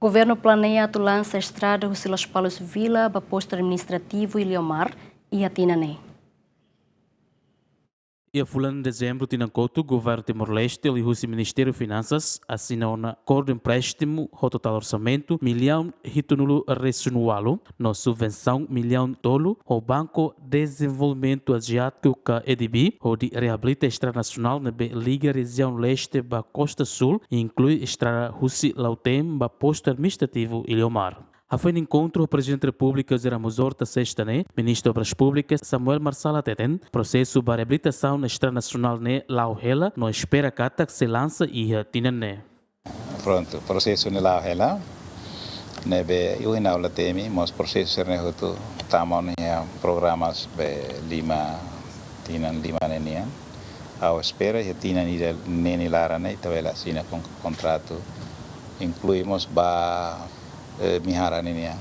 O governo planeia lançar a estrada Rusilas Palos Vila, para posto administrativo Ilhomar e Atinane. E a fulano de dezembro, Tinancoto, governo Timor-Leste e o Ministério de Finanças assinam um acordo de empréstimo, o total orçamento, milhão hitunulo resunualo, na subvenção milhão tolo, o Banco Desenvolvimento Asiático, EDB, o de reabilita a estrada nacional na Liga Região Leste da Costa Sul, e inclui a estrada Russi Lautem, da posto administrativo Ilhomar. Foi no encontro o Presidente da República, Zé Ramos Horta, sexta-né, Ministro de Obras Públicas, Samuel Marsala Teten, processo para reabilitação na Estrada Nacional ne Lauhela, não espera que se lança e tinane. Pronto, processo ne Lauhela, nebe eu na aula temi, mas processo ne hotu tamau ne programas be lima nenia. Ao espera e tinan ida neni lara ne tawela sina com contrato incluímos ba mihara nenia.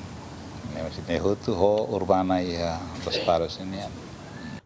Ne hotu ho urbana e dos paros nenia.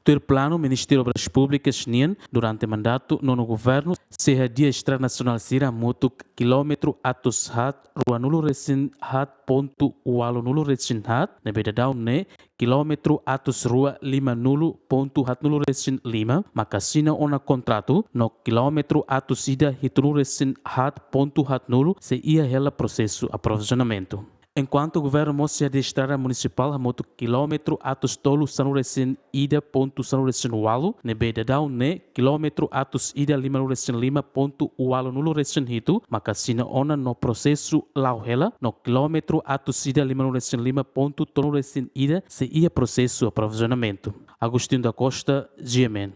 Ter plano, o Ministério das Obras Públicas, durante o mandato no governo, se a dia Estrada Nacional Sira Mutuk, quilômetro atos hat, rua nulo recin hat, ponto ualo nulo recin hat, na bedadão ne, quilômetro atos rua lima nulo, ponto hat nulo recin lima, makasina ona contrato, no quilômetro atos ida hit nulo recin hat, ponto hat nulo, se ia ela processo aprovisionamento. Enquanto o governo mostra de estrada municipal a moto quilômetro atos tolo sanurecin ida ponto sanurecin walo, ne bedadão ne quilômetro atos ida lima nurecin lima ponto walo nulo recin hitu, makasina ona no processo lauhela, no quilômetro atos ida lima nurecin lima ponto tonurecin ida se ia processo aprovisionamento. Agostinho da Costa, GMN.